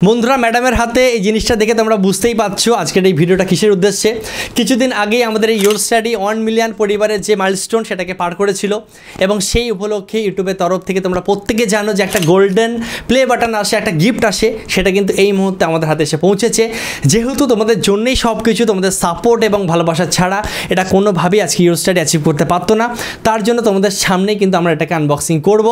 বন্ধুরা ম্যাডামের হাতে এই জিনিসটা দেখে তোমরা বুঝতেই পারছো আজকের এই ভিডিওটা কিসের উদ্দেশ্যে। কিছুদিন আগেই আমাদের এই ইয়োর স্টাডি 1 মিলিয়ন পরিবারের যে মাইলস্টোন সেটাকে পার করেছিল এবং সেই উপলক্ষে ইউটিউবের তরফ থেকে তোমরা প্রত্যেকে জানো যে একটা গোল্ডেন প্লে বাটন আসে, একটা গিফট আসে, সেটা কিন্তু এই মুহূর্তে আমাদের হাতে এসে পৌঁছেছে। যেহেতু তোমাদের জন্যই সব কিছু, তোমাদের সাপোর্ট এবং ভালোবাসা ছাড়া এটা কোনোভাবেই আজকে ইয়োর স্টাডি অ্যাচিভ করতে পারতো না। তার জন্য তোমাদের সামনেই কিন্তু আমরা এটাকে আনবক্সিং করব।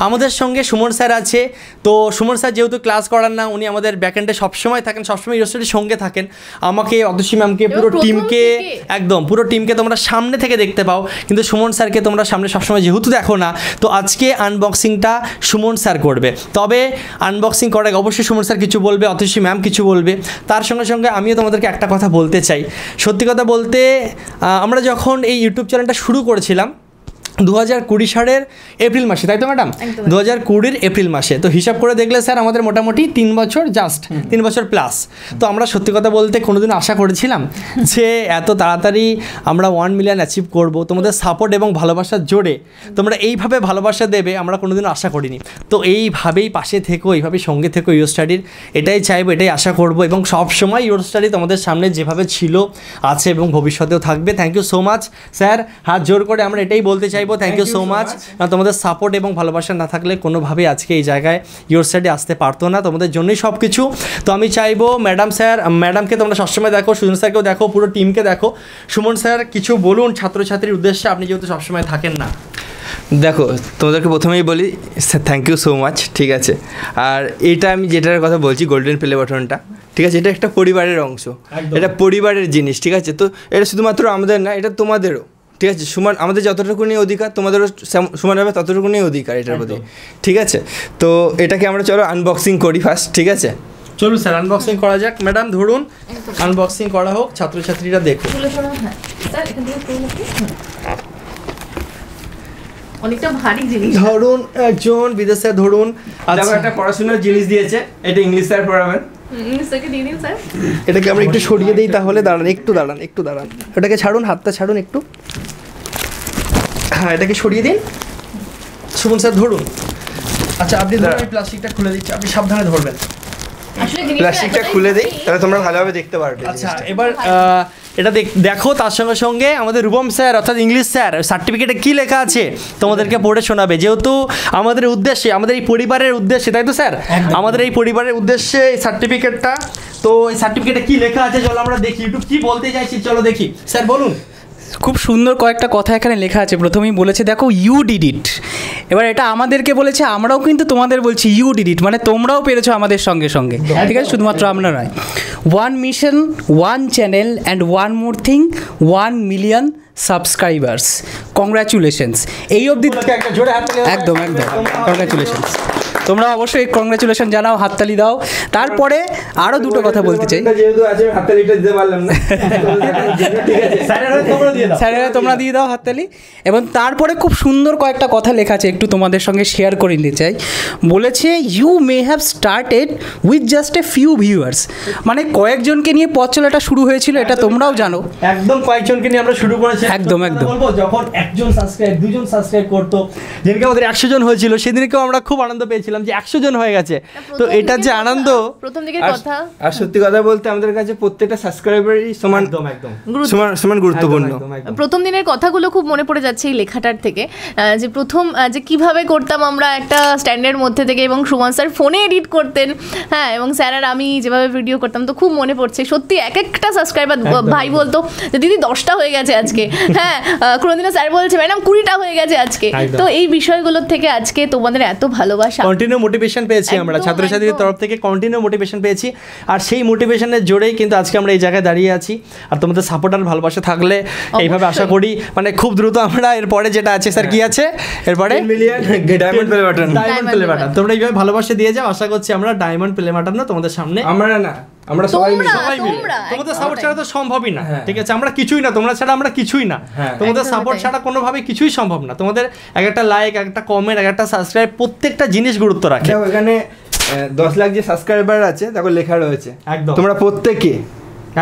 আমাদের সঙ্গে সুমন স্যার আছে। তো সুমন স্যার যেহেতু ক্লাস করান না, উনি আমাদের ব্যাকএন্ডে সবসময় থাকেন, সবসময় ইয়োর স্টাডির সঙ্গে থাকেন। আমাকে, অতসী ম্যামকে, পুরো টিমকে, একদম পুরো টিমকে তোমরা সামনে থেকে দেখতে পাও, কিন্তু সুমন স্যারকে তোমরা সামনে সবসময় যেহেতু দেখো না, তো আজকে আনবক্সিংটা সুমন স্যার করবে। তবে আনবক্সিং করার আগে অবশ্যই সুমন স্যার কিছু বলবে, অতসী ম্যাম কিছু বলবে। তার সঙ্গে সঙ্গে আমিও তোমাদেরকে একটা কথা বলতে চাই। সত্যি কথা বলতে আমরা যখন এই ইউটিউব চ্যানেলটা শুরু করেছিলাম 2020 সালের এপ্রিল মাসে, তাই তো ম্যাডাম? 2020 এপ্রিল মাসে। তো হিসাব করে দেখলে স্যার আমাদের মোটামুটি 3 বছর, জাস্ট 3 বছর প্লাস। তো আমরা সত্যি কথা বলতে কোনোদিন আশা করেছিলাম যে এত তাড়াতাড়ি আমরা 1 মিলিয়ন অ্যাচিভ করব। তোমাদের সাপোর্ট এবং ভালোবাসার জোরে তোমরা এইভাবে ভালোবাসা দেবে আমরা কোনোদিন আশা করিনি। তো এইভাবেই পাশে থেকো, এইভাবেই সঙ্গে থেকো ইয়োর স্টাডির, এটাই চাইবো, এটাই আশা করব। এবং সবসময় ইয়োর স্টাডি তোমাদের সামনে যেভাবে ছিল, আছে এবং ভবিষ্যতেও থাকবে। Thank you so much sir, হাত জোর করে আমরা এটাই বলতে চাই। Thank you so much. তোমাদের সাপোর্ট এবং ভালোবাসা না থাকলে কোনোভাবেই আজকে এই জায়গায় ইয়োর স্টাডি আসতে পারতো না। তোমাদের জন্যই সব কিছু। তো আমি চাইবো ম্যাডাম স্যার, ম্যাডামকে তোমরা সবসময় দেখো, সুজন স্যারকেও দেখো, পুরো টিমকে দেখো। সুমন স্যার কিছু বলুন ছাত্রছাত্রীর উদ্দেশ্যে, আপনি যেহেতু সবসময় থাকেন না। দেখো, তোমাদেরকে প্রথমেই বলি থ্যাংক ইউ সো মাচ, ঠিক আছে? আর এটা আমি যেটার কথা বলছি, গোল্ডেন প্লে বাটনটা, ঠিক আছে, এটা একটা পরিবারের অংশ, এটা পরিবারের জিনিস, ঠিক আছে? তো এটা শুধুমাত্র আমাদের না, এটা তোমাদেরও, ঠিক আছে? সমান আমাদের যতটুকুনি অধিকার, তোমাদেরও সমান হবে ততটুকুনি অধিকার এটার প্রতি, ঠিক আছে? তো এটাকে আমরা চলো আনবক্সিং করি ফার্স্ট, ঠিক আছে? চলুন স্যার আনবক্সিং করা যাক। ম্যাডাম ধরুন, আনবক্সিং করা হোক, ছাত্রছাত্রীরা দেখো। অনেকটা ভারী জিনিস ধরুন, একজন বিদেশে ধরুন একটা পড়াশোনার জিনিস দিয়েছে, এটা ইংলিশ স্যার পড়াবেন। এটাকে আমরা একটু সরিয়ে দিই তাহলে। দাঁড়ান, একটু দাঁড়ান। এটাকে ছাড়ুন, হাতটা ছাড়ুন একটু। হ্যাঁ, এটাকে সরিয়ে দিন। সুমন স্যার ধরুন। আচ্ছা আপনি ধরুন, আমি প্লাস্টিকটা খুলে দিচ্ছি, আপনি সাবধানে ধরবেন। প্লাস্টিকটা খুলে দিই, তাহলে তোমরা ভালোভাবে দেখতে পারবে। আচ্ছা এবার এটা দেখো। তার সঙ্গে সঙ্গে আমাদের রূপম স্যার অর্থাৎ ইংলিশ স্যার সার্টিফিকেটে কী লেখা আছে তোমাদেরকে পড়ে শোনাবে। যেহেতু আমাদের উদ্দেশ্যে, আমাদের এই পরিবারের উদ্দেশ্যে, তাই তো স্যার? আমাদের এই পরিবারের উদ্দেশ্যে এই সার্টিফিকেটটা, তো এই সার্টিফিকেটে কী লেখা আছে চলো আমরা দেখি। ইউটিউব কী বলতে চাইছি চলো দেখি। স্যার বলুন। খুব সুন্দর কয়েকটা কথা এখানে লেখা আছে। প্রথমেই বলেছে দেখো, ইউ ডিড ইট। এবার এটা আমাদেরকে বলেছে, আমরাও কিন্তু তোমাদের বলছি ইউ ডিড ইট, মানে তোমরাও পেরেছো আমাদের সঙ্গে সঙ্গে, ঠিক আছে? শুধুমাত্র আমরা নয়। 1 mission, 1 channel and 1 more thing, 1 million subscribers. Congratulations. এই অবধি একদম কংগ্রাচুলেশনস। তোমরা অবশ্যই কংগ্রাচুলেশন জানাও, হাততালি দাও। তারপরে আরও দুটো কথা বলতে চাই। স্যারেরা তোমরা দিয়ে দাও হাততালি। এবং তারপরে খুব সুন্দর কয়েকটা কথা লেখা আছে, একটু তোমাদের সঙ্গে শেয়ার করে নিতে চাই। বলেছে you may have started with just a few viewers, মানে কয়েকজনকে নিয়ে পথ চলাটা শুরু হয়েছিল, এটা তোমরাও জানো। একদম কয়েকজনকে নিয়ে আমরা শুরু করেছি। একদম বলবো, যখন 1 জন সাবস্ক্রাইব, 2 জন সাবস্ক্রাইব করতো, যেদিনকে আমাদের 100 জন হয়েছিল সেদিনকেও আমরা খুব আনন্দ পেয়েছিলাম যে 100 জন হয়ে গেছে। তো এটা যে আনন্দ, প্রথম দিকের কথা। আর সত্যি কথা বলতে আমাদের কাছে প্রত্যেকটা সাবস্ক্রাইবারই সমান গুরুত্বপূর্ণ। প্রথম দিনের কথাগুলো খুব মনে পড়ে যাচ্ছে এই লেখাটার থেকে, যে প্রথম যে কিভাবে করতাম আমরা একটা স্ট্যান্ডের মধ্যে থেকে, এবং সুমন স্যার ফোনে এডিট করতেন, হ্যাঁ, এবং স্যার আর আমি যেভাবে ভিডিও করতাম, তো খুব মনে পড়ছে সত্যি। এক একটা সাবস্ক্রাইবার ভাই বলতো যে দিদি 10টা হয়ে গেছে আজকে, হ্যাঁ, কোনোদিনও স্যার বলছে ম্যাডাম 20টা হয়ে গেছে আজকে। তো এই বিষয়গুলোর থেকে আজকে তোমাদের এত ভালোবাসা, কন্টিনিউ মোটিভেশন পেয়েছি আমরা ছাত্রছাত্রীদের তরফ থেকে, কন্টিনিউ মোটিভেশন পেয়েছি। আর সেই মোটিভেশনের জোরেই কিন্তু আজকে আমরা এই জায়গায় দাঁড়িয়ে আছি। আর তোমাদের সাপোর্ট আর ভালোবাসা থাকলে এইভাবে আশা করি মানে খুব দ্রুত আমরা এরপরে যেটা আছে স্যার, কি আছে এরপরে? Diamond play button. তোমরা এইভাবে ভালোবাসা দিয়ে যাও, আশা করছি আমরা ডায়মন্ড প্লে বাটন না তোমাদের সামনে, আমরা সবাই মিলে, তোমাদের সাপোর্ট ছাড়া তো সম্ভবই না, ঠিক আছে? আমরা কিছুই না, তোমরা ছাড়া আমরা কিছুই না। তোমাদের সাপোর্ট ছাড়া কোনোভাবে কিছুই সম্ভব না। তোমাদের একটা লাইক, একটা কমেন্ট, একটা সাবস্ক্রাইব, প্রত্যেকটা জিনিস গুরুত্ব রাখে। এখানে 10 লাখ যে সাবস্ক্রাইবার আছে দেখো লেখা রয়েছে, একদম তোমরা প্রত্যেকে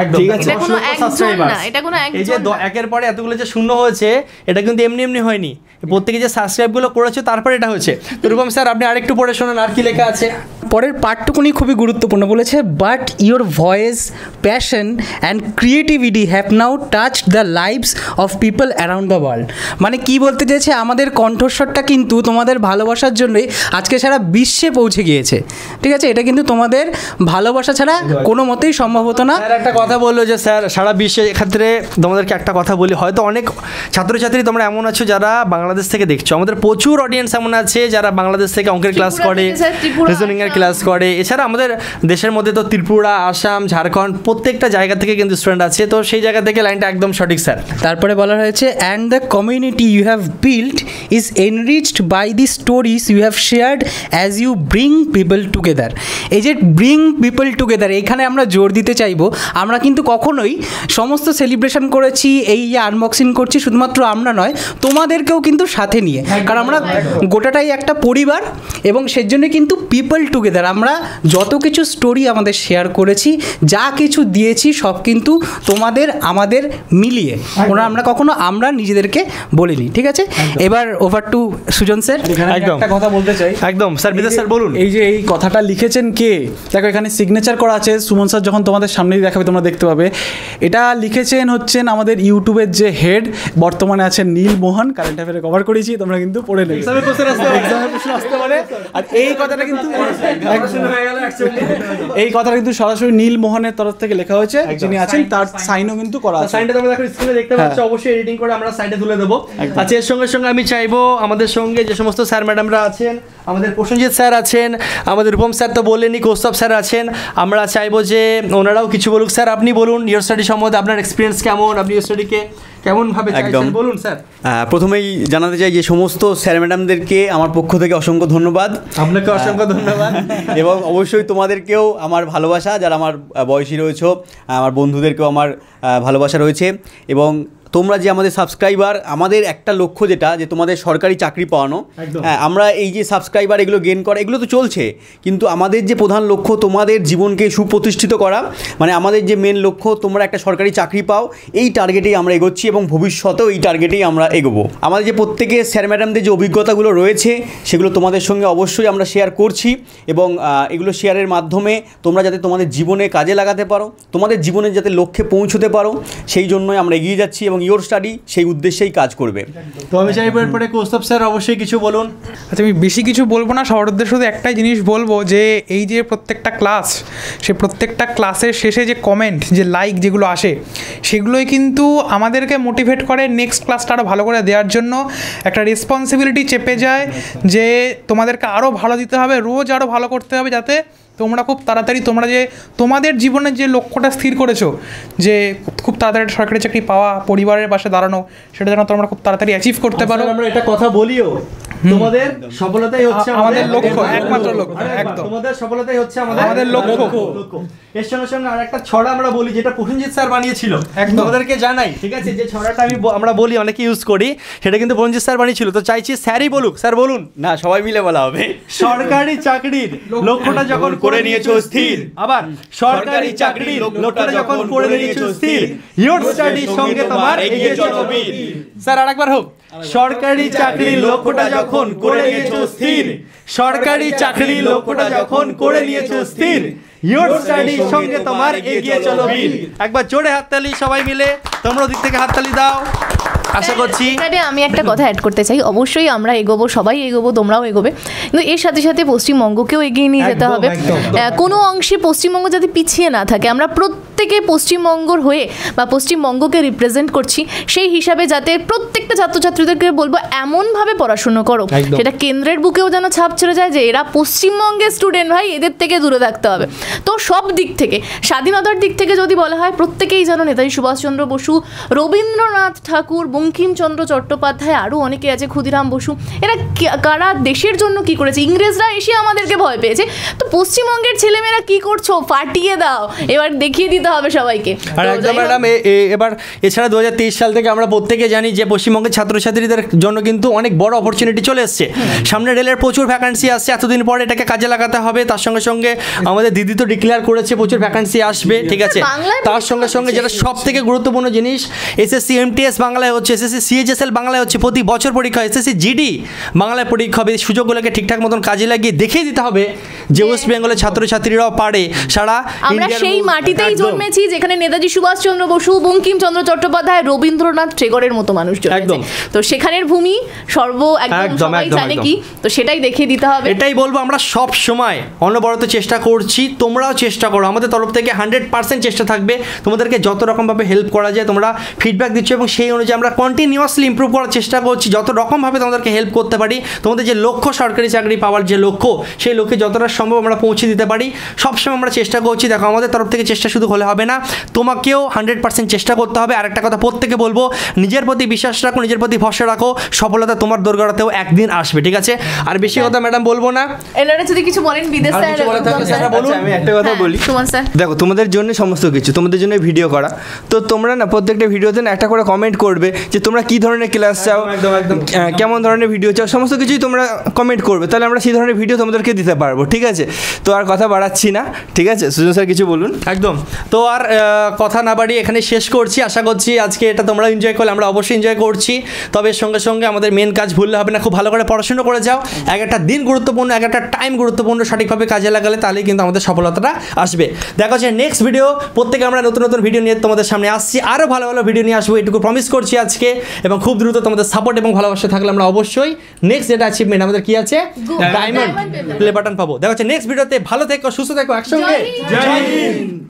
একদম, ঠিক আছে? এটা কোনো অসংখ্য একজন subscribers। না, এটা কোনো এই যে একজন না। একের পরে এতগুলো যে শূন্য হয়েছে, এটা কিন্তু এমনি এমনি হয়নি, প্রত্যেকে যে সাবস্ক্রাইবগুলো করেছে তারপরে এটা হয়েছে। তো রূপম স্যার আপনি আরেকটু পড়ে শোনান আর কি লেখা আছে। পরের পার্টটুকুনি খুবই গুরুত্বপূর্ণ, বলেছে but your voice, passion and creativity have now touched the lives of people around the world. মানে কি বলতে চেয়েছে, আমাদের কণ্ঠস্বরটা কিন্তু তোমাদের ভালোবাসার জন্যই আজকে সারা বিশ্বে পৌঁছে গিয়েছে, ঠিক আছে? এটা কিন্তু তোমাদের ভালোবাসা ছাড়া কোনো মতেই সম্ভব হতো না। স্যার একটা কথা বললো যে স্যার সারা বিশ্বে, এক্ষেত্রে তোমাদেরকে একটা কথা বলি, হয়তো অনেক ছাত্রছাত্রী তোমরা এমন আছো যারা বাংলাদেশ থেকে দেখছো, আমাদের প্রচুর অডিয়েন্স এমন আছে যারা বাংলাদেশ থেকে অঙ্কের ক্লাস করে, রিজনিংয়ের ক্লাস করে। এছাড়া আমাদের দেশের মধ্যে তো ত্রিপুরা, আসাম, ঝাড়খণ্ড প্রত্যেকটা জায়গা থেকে কিন্তু স্টুডেন্ট আছে, তো সেই জায়গা থেকে লাইনটা একদম সঠিক স্যার। তারপরে বলা হয়েছে and the community you have built is enriched by the stories you have shared as you bring people together. এই যে ব্রিং পিপল টুগেদার, এখানে আমরা জোর দিতে চাইবো, আমরা কিন্তু কখনোই সমস্ত সেলিব্রেশন করেছি, এই আনবক্সিং করছি শুধুমাত্র আমরা নয়, তোমাদেরকেও কিন্তু সাথে নিয়ে, কারণ আমরা গোটাটাই একটা পরিবার, এবং সেজন্য কিন্তু পিপল টুগেদার আমরা যত কিছু স্টোরি আমাদের শেয়ার করেছি, যা কিছু দিয়েছি সব কিন্তু তোমাদের আমাদের মিলিয়ে, ওরা আমরা কখনো আমরা নিজেদেরকে বলিনি, ঠিক আছে? এবার ওভার টু সুজন স্যার। একদম একটা কথা বলতে চাই, একদম স্যার, বিদেশ স্যার বলুন। এই যে এই কথাটা লিখেছেন কে, দেখো এখানে সিগনেচার করা আছে, সুমন স্যার যখন তোমাদের সামনেই দেখাবে তোমরা দেখতে পাবে। এটা লিখেছেন হচ্ছেন আমাদের ইউটিউবের যে হেড, বর্তমানে আছেন নীল মোহন, কারেন্ট অ্যাফেয়ারে কভার করেছি, তোমরা কিন্তু পড়ে নেবে, এক্সামের প্রশ্ন আসতে পারে। আর এই কথাটা কিন্তু সরাসরি নীল মোহনের তরফ থেকে লেখা হয়েছে, যিনি আছেন তার সাইনও কিন্তু করা আছে। সাইনটা তোমরা দেখো স্ক্রিনে দেখতে পাচ্ছ, অবশ্যই এডিটিং করে আমরা সাইডে তুলে দেবো। আচ্ছা, এর সঙ্গে সঙ্গে আমি চাইবো আমাদের সঙ্গে যে সমস্ত স্যার ম্যাডামরা আছেন, আমাদের প্রসেনজিৎ স্যার আছেন, আমাদের রূপম স্যার তো বললেনই, কৌস্তব স্যার আছেন, আমরা চাইবো যে ওনারাও কিছু বলুক। স্যার আপনি বলুন ইয়োর স্টাডি সম্বন্ধে আপনার এক্সপিরিয়েন্স কেমন, আপনি ইয়োর স্টাডিকে কেমনভাবে চাইছেন বলুন স্যার। প্রথমেই জানাতে চাই যে সমস্ত স্যার ম্যাডামদেরকে আমার পক্ষ থেকে অসংখ্য ধন্যবাদ। আপনাকে অসংখ্য ধন্যবাদ। এবং অবশ্যই তোমাদেরকেও আমার ভালোবাসা, যারা আমার বয়সী রয়েছে, আমার বন্ধুদেরকেও আমার ভালোবাসা রয়েছে। এবং তোমরা যে আমাদের সাবস্ক্রাইবার, আমাদের একটা লক্ষ্য যেটা যে তোমাদের সরকারি চাকরি পাওয়ানো। হ্যাঁ, আমরা এই যে সাবস্ক্রাইবার এগুলো গেন করা, এগুলো তো চলছে, কিন্তু আমাদের যে প্রধান লক্ষ্য তোমাদের জীবনকে সুপ্রতিষ্ঠিত করা, মানে আমাদের যে মেন লক্ষ্য তোমরা একটা সরকারি চাকরি পাও, এই টার্গেটেই আমরা এগোচ্ছি এবং ভবিষ্যতেও এই টার্গেটেই আমরা এগোবো। আমাদের যে প্রত্যেকে স্যার ম্যাডামদের যে অভিজ্ঞতাগুলো রয়েছে সেগুলো তোমাদের সঙ্গে অবশ্যই আমরা শেয়ার করছি, এবং এগুলো শেয়ারের মাধ্যমে তোমরা যাতে তোমাদের জীবনে কাজে লাগাতে পারো, তোমাদের জীবনে যাতে লক্ষ্যে পৌঁছতে পারো, সেই জন্যই আমরা এগিয়ে যাচ্ছি এবং ইয়োর স্টাডি সেই উদ্দেশ্যেই কাজ করবে। তো আমি চাইবো এরপরে কৌস্তব স্যার অবশ্যই কিছু বলুন। আচ্ছা, আমি বেশি কিছু বলবো না, সবার উদ্দেশ্যে শুধু একটাই জিনিস বলবো যে এই যে প্রত্যেকটা ক্লাস, সে প্রত্যেকটা ক্লাসের শেষে যে কমেন্ট, যে লাইক যেগুলো আসে, সেগুলোই কিন্তু আমাদেরকে মোটিভেট করে নেক্সট ক্লাসটা আরও ভালো করে দেওয়ার জন্য। একটা রেসপন্সিবিলিটি চেপে যায় যে তোমাদেরকে আরও ভালো দিতে হবে, রোজ আরও ভালো করতে হবে, যাতে তোমরা খুব তাড়াতাড়ি তোমরা যে তোমাদের জীবনের যে লক্ষ্যটা স্থির করেছো, যে খুব তাড়াতাড়ি সরকারি চাকরি পাওয়া, পরিবারের পাশে দাঁড়ানো, সেটা যেন তোমরা খুব তাড়াতাড়ি অ্যাচিভ করতে পারো। আমরা এটা কথা বলিও, তোমাদের সফলতাই হচ্ছে আমাদের লক্ষ্য, একমাত্র লক্ষ্য। একদম, তোমাদের সফলতাই হচ্ছে আমাদের লক্ষ্য। এর সঙ্গে সঙ্গে আরেকটা ছড়া আমরা বলি, যেটা প্রসেনজিৎ স্যার বানিয়েছিল, তোমাদেরকে জানাই, ঠিক আছে? যে ছড়াটা আমরা বলি, অনেকে ইউজ করি, সেটা কিন্তু প্রসেনজিৎ স্যার বানিয়েছিল। তো চাইছি স্যারই বলুক। স্যার বলুন। না, সবাই মিলে বলা হবে। সরকারি চাকরির লক্ষ্যটা যখন করে নিয়েছো স্থির, আবার সরকারি চাকরির লক্ষ্যটা যখন করে নিয়েছো স্থির, ইয়োর স্টাডির সঙ্গে তোমার এগিয়ে চলো বীর। স্যার আরেকবার হোক। সরকারি চাকরির লক্ষ্যটা যখন করে নিয়েছো স্থির, সরকারি চাকরির লক্ষ্যটা যখন করে নিয়েছো স্থির, ইয়োর স্টাডির সঙ্গে তোমার এগিয়ে চলো বীর। একবার জোরে হাততালি সবাই মিলে, তোমরা দিক থেকে হাততালি দাও। আশা করছি এখানে আমি একটা কথা অ্যাড করতে চাই, অবশ্যই আমরা এগোবো, সবাই এগোবো, তোমরাও এগোবে, কিন্তু এর সাথে সাথে পশ্চিমবঙ্গকেও এগিয়ে নিয়ে যেতে হবে। কোনো অংশে পশ্চিমবঙ্গ যাতে পিছিয়ে না থাকে, আমরা প্রত্যেকে পশ্চিমবঙ্গর হয়ে বা পশ্চিমবঙ্গকে রিপ্রেজেন্ট করছি, সেই হিসাবে যাতে প্রত্যেকটা ছাত্রছাত্রীদেরকে বলবো এমনভাবে পড়াশুনো করো সেটা কেন্দ্রের বুকেও যেন ছাপ ছেড়ে যায় যে এরা পশ্চিমবঙ্গের স্টুডেন্ট, ভাই এদের থেকে দূরে থাকতে হবে। তো সব দিক থেকে, স্বাধীনতার দিক থেকে যদি বলা হয়, প্রত্যেকেই যেন নেতাজি সুভাষচন্দ্র বসু, রবীন্দ্রনাথ ঠাকুর, বঙ্কিমচন্দ্র চট্টোপাধ্যায়, আরও অনেকে আছে, ক্ষুদিরাম বসু, এরা কারা দেশের জন্য কি করেছে, ইংরেজরা এসে আমাদেরকে ভয় পেয়েছে, তো পশ্চিমবঙ্গের ছেলেমেয়েরা কি করছো, ফাটিয়ে দাও, এবার দেখিয়ে দিতে হবে সবাইকে। আর একদম ম্যাডাম এবার এছাড়া 2023 সাল থেকে আমরা প্রত্যেকে জানি যে পশ্চিমবঙ্গের ছাত্রছাত্রীদের জন্য কিন্তু অনেক বড় অপরচুনিটি চলে এসছে। সামনে রেলের প্রচুর ভ্যাকান্সি আসছে, এতদিন পরে এটাকে কাজে লাগাতে হবে। তার সঙ্গে সঙ্গে আমাদের দিদি তো ডিক্লেয়ার করেছে প্রচুর ভ্যাকান্সি আসবে, ঠিক আছে। তার সঙ্গে সঙ্গে যেটা সব থেকে গুরুত্বপূর্ণ জিনিস, এসএসসি এমটিএস বাংলায় হচ্ছে, এসএসসি সিএইচএসএল বাংলায় হচ্ছে, প্রতি বছর পরীক্ষা, এসএসসি জিডি বাংলায় পরীক্ষা হবে। এই সুযোগগুলোকে ঠিকঠাক মতন কাজে লাগিয়ে দেখিয়ে দিতে হবে যে ওয়েস্ট বেঙ্গলের ছাত্রছাত্রীরাও পারে। সারা আমরা সেই মাটিতেই জন্মেছি যেখানে নেতাজি সুভাষচন্দ্র বসু, বঙ্কিমচন্দ্র চট্টোপাধ্যায়, রবীন্দ্রনাথ টেগরের মতো মানুষ জন্মেছে। তো সেখানের ভূমি একদম সবাই জানে কি, তো সেটাই দেখিয়ে দিতে হবে। এটাই বলবো, আমরা সব সময় অনবরত চেষ্টা করছি, তোমরাও চেষ্টা করো। আমাদের তরফ থেকে 100% চেষ্টা থাকবে তোমাদেরকে যত রকমভাবে হেল্প করা যায়। তোমরা ফিডব্যাক দিচ্ছ এবং সেই অনুযায়ী আমরা কন্টিনিউয়াসলি ইমপ্রুভ করার চেষ্টা করছি, যত রকমভাবে তোমাদেরকে হেল্প করতে পারি। তোমাদের যে লক্ষ্য, সরকারি চাকরি পাওয়ার যে লক্ষ্য, সেই লক্ষ্যে যতটা সম্ভব আমরা পৌঁছে দিতে পারি সবসময় আমরা চেষ্টা করছি। দেখো, আমাদের তরফ থেকে চেষ্টা শুধু হলে হবে না, তোমাকেও 100% চেষ্টা করতে হবে। আর একটা কথা প্রত্যেকে বলবো, নিজের প্রতি বিশ্বাস রাখো, নিজের প্রতি ভরসা রাখো, সফলতা তোমার দোরগোড়াতেও একদিন আসবে, ঠিক আছে। আর বেশি কথা ম্যাডাম বলবো না, এনারা যদি কিছু বলেন বিদেশ স্যার বলুন। আমি একটা কথা বলি, সুমন স্যার, দেখো তোমাদের জন্য সমস্ত কিছু, তোমাদের জন্য ভিডিও করা। তো তোমরা না প্রত্যেকটা ভিডিওতে না একটা করে কমেন্ট করবে যে তোমরা কী ধরনের ক্লাস চাও, কেমন ধরনের ভিডিও চাও, সমস্ত কিছুই তোমরা কমেন্ট করবে। তাহলে আমরা সেই ধরনের ভিডিও তোমাদেরকে দিতে পারবো, ঠিক আছে। তো আর কথা বাড়াচ্ছি না, ঠিক আছে। সুজন স্যার কিছু বলুন। একদম। তো আর কথা না বাড়িয়ে এখানে শেষ করছি। আশা করছি আজকে এটা তোমরা এনজয় করলে, আমরা অবশ্যই এনজয় করছি। তবে সঙ্গে সঙ্গে আমাদের মেন কাজ ভুললে হবে না, খুব ভালো করে পড়াশোনা করে যাও। এক একটা দিন গুরুত্বপূর্ণ, এক একটা টাইম গুরুত্বপূর্ণ, সঠিকভাবে কাজে লাগালে তাহলেই কিন্তু আমাদের সফলতাটা আসবে। দেখা হচ্ছে নেক্সট ভিডিও। প্রত্যেকে আমরা নতুন নতুন ভিডিও নিয়ে তোমাদের সামনে আসছি, আরও ভালো ভালো ভিডিও নিয়ে আসবো, এটুকু প্রমিস করছি আজকে। এবং খুব দ্রুত তোমাদের সাপোর্ট এবং ভালোবাসা থাকলে আমরা অবশ্যই নেক্সট যেটা অ্যাচিভমেন্ট আমাদের কি আছে, ডায়মন্ড প্লে বাটন পাবো। দেখা হচ্ছে নেক্সট ভিডিওতে। ভালো থেকো, সুস্থ থেকো, একসঙ্গে জয় হিন্দ।